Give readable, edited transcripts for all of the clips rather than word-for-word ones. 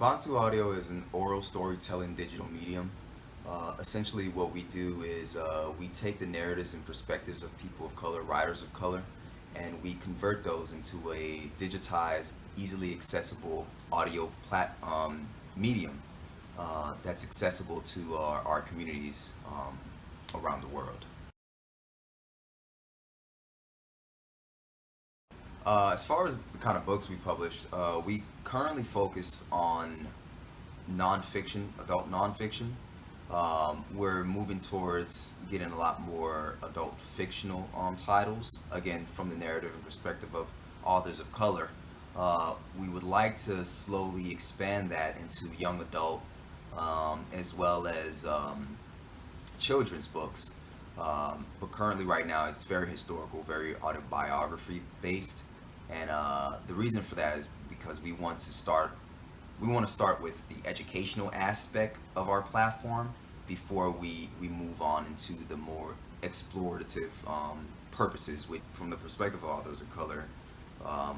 Audio is an oral storytelling digital medium. Essentially, what we do is we take the narratives and perspectives of people of color, writers of color, and we convert those into a digitized, easily accessible audio medium that's accessible to our communities around the world. As far as the kind of books we published, we currently focus on nonfiction, adult nonfiction. We're moving towards getting a lot more adult fictional titles, again, from the narrative and perspective of authors of color. We would like to slowly expand that into young adult as well as children's books. But currently, right now, it's very historical, very autobiography based, and the reason for that is because we want to start with the educational aspect of our platform before we move on into the more explorative purposes from the perspective of authors of color,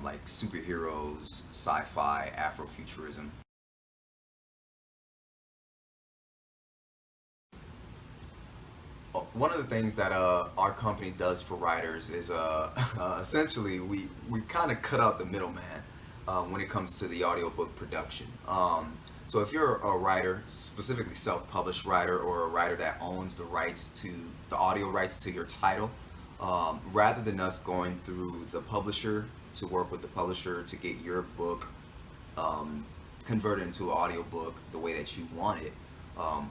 like superheroes, sci-fi, Afrofuturism. One of the things that our company does for writers is essentially we kind of cut out the middleman when it comes to the audiobook production. So if you're a writer, specifically self-published writer, or a writer that owns the audio rights to your title, rather than us going through the publisher to work with the publisher to get your book converted into an audiobook the way that you want it,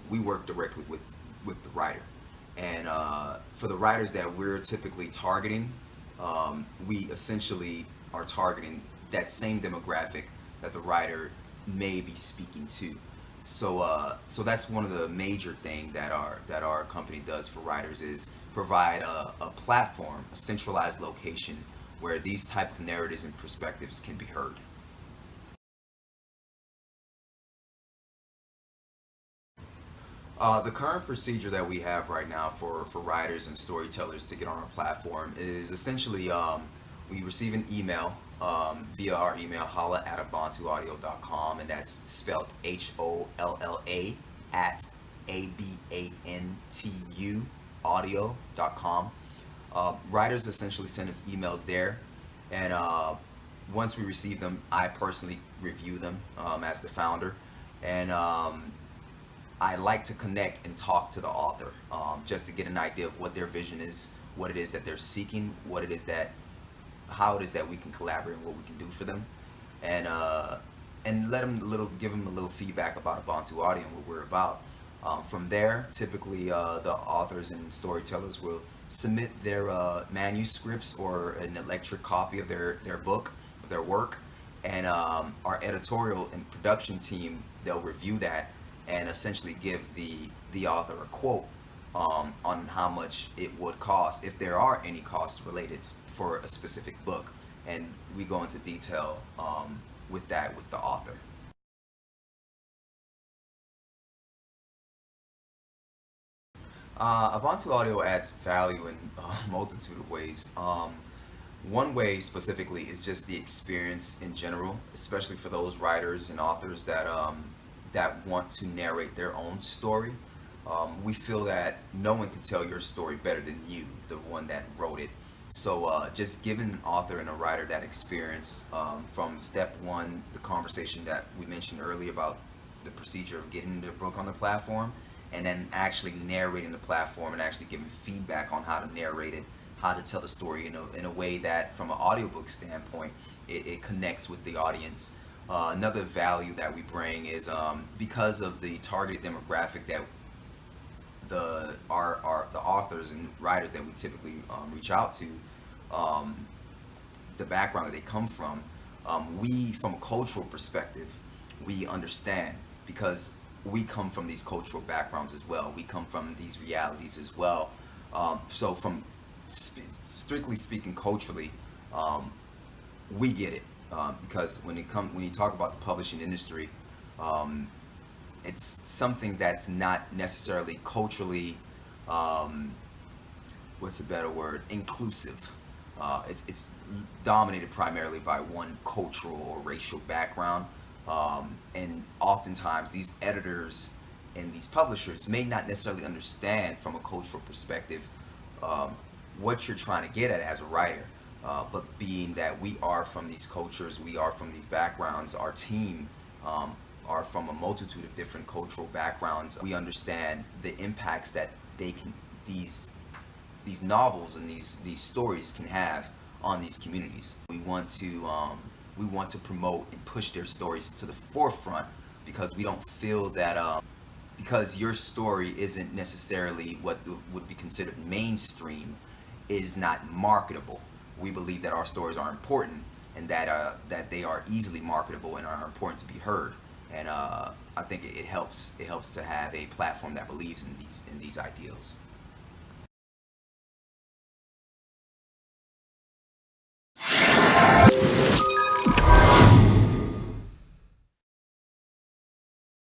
we work directly with the writer. And for the writers that we're typically targeting, we essentially are targeting that same demographic that the writer may be speaking to. So that's one of the major things that our company does for writers is provide a platform, a centralized location where these type of narratives and perspectives can be heard. The current procedure that we have right now for writers and storytellers to get on our platform is essentially we receive an email via our email, holla@abantuaudio.com, and that's spelled HOLLA at ABANTU audio.com. Writers essentially send us emails there, and once we receive them, I personally review them as the founder, and I like to connect and talk to the author just to get an idea of what their vision is, what it is that they're seeking, how it is that we can collaborate and what we can do for them, and give them a little feedback about Abantu Audio and what we're about. From there, typically the authors and storytellers will submit their manuscripts or an electric copy of their book, of their work, and our editorial and production team, they'll review that and essentially give the author a quote on how much it would cost, if there are any costs related for a specific book, and we go into detail with the author. Abantu Audio adds value in a multitude of ways. One way specifically is just the experience in general, especially for those writers and authors that want to narrate their own story. We feel that no one can tell your story better than you, the one that wrote it. So just giving an author and a writer that experience from step one, the conversation that we mentioned earlier about the procedure of getting their book on the platform, and then actually narrating the platform and actually giving feedback on how to narrate it, how to tell the story in a way that, from an audiobook standpoint, it connects with the audience. Another value that we bring is because of the targeted demographic that the authors and writers that we typically reach out to, the background that they come from, we, from a cultural perspective, we understand because we come from these cultural backgrounds as well. We come from these realities as well. So from strictly speaking culturally, we get it. Because when you talk about the publishing industry, it's something that's not necessarily culturally, what's a better word, inclusive. It's dominated primarily by one cultural or racial background. And oftentimes these editors and these publishers may not necessarily understand from a cultural perspective what you're trying to get at as a writer. But being that we are from these cultures, we are from these backgrounds, our team are from a multitude of different cultural backgrounds. We understand the impacts that these novels and these stories can have on these communities. We want to promote and push their stories to the forefront, because we don't feel that because your story isn't necessarily what would be considered mainstream, is not marketable. We believe that our stories are important, and that they are easily marketable and are important to be heard. And I think it helps to have a platform that believes in these ideals.